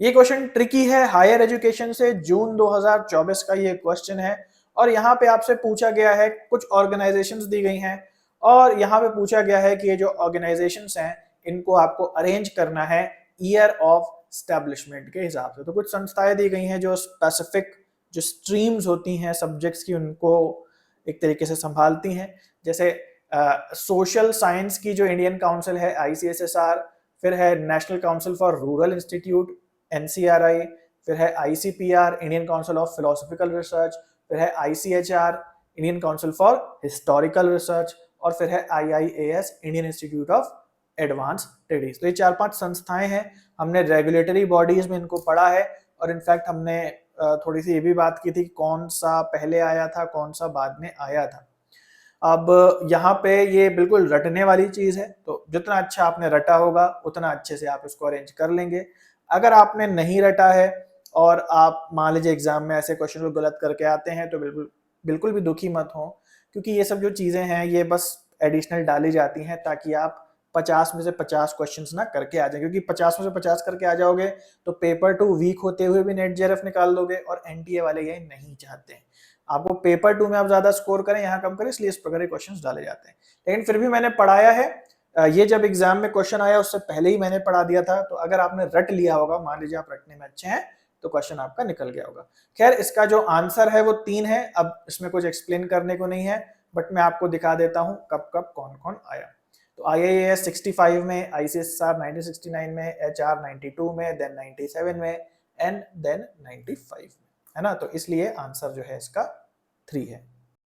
ये question tricky है, higher education से जून 2024 का ये क्वेश्चन है और यहाँ पे आपसे पूछा गया है, कुछ ऑर्गेनाइजेशंस दी गई हैं और यहाँ पे पूछा गया है कि ये जो ऑर्गेनाइजेशंस हैं इनको आपको अरेंज करना है ईयर ऑफ स्टैब्लिशमेंट के हिसाब से। तो कुछ संस्थाएं दी गई हैं जो स्पेसिफिक जो स्ट्रीम्स होती हैं सब्जेक्ट्स की उनको एक तरीके से संभालती हैं, जैसे सोशल साइंस की जो इंडियन काउंसिल है ICSSR, फिर है national council for rural institute NCRI, फिर है ICPR Indian council of philosophical research, फिर है ICHR Indian council for historical research और फिर है IIAS Indian institute of advance studies. तो ये 4-5 संस्थाएं हैं, हमने रेगुलेटरी बॉडीज में इनको पढ़ा है और इनफैक्ट हमने थोड़ी सी ये भी बात की थी कौन सा पहले आया था कौन सा बाद में आया था। अब यहाँ पे ये बिल्कुल रटने वाली चीज है, तो जितना अच्छा आपने रटा होगा उतना अच्छे से आप इसको अरेंज कर लेंगे। अगर आपने नहीं रटा है और आप मान लीजिए एग्जाम में ऐसे क्वेश्चन को गलत करके आते हैं तो बिल्कुल बिल्कुल भी दुखी मत हो, क्योंकि ये सब जो चीजें हैं ये बस एडिशनल डाली जाती हैं ताकि आप 50 में से 50 क्वेश्चंस ना करके आ जाए, क्योंकि 50 में से 50 करके आ जाओगे तो पेपर 2 वीक होते हुए भी नेट जेआरएफ निकाल लोगे और एनटीए वाले ये नहीं चाहते हैं। आपको पेपर 2 में आप ज्यादा स्कोर करें, यहाँ कम करें, इसलिए इस प्रकार के क्वेश्चंस डाले जाते हैं। लेकिन फिर भी मैंने पढ़ाया है, ये जब एग्जाम में क्वेश्चन आया उससे पहले ही मैंने पढ़ा दिया था, तो अगर आपने रट लिया होगा, मान लीजिए आप रटने में अच्छे हैं, तो क्वेश्चन आपका निकल गया होगा। खैर इसका जो आंसर है वो 3 है, अब इसमें कुछ एक्सप्लेन करने को नहीं है, बट मैं आपको दिखा देता हूं कब कब कौन कौन आया। तो IIAS 65 में, ICSR 1969 में, HR 92 में, देन 97 में एंड देन 95 में, है ना। तो इसलिए आंसर जो है इसका 3 है।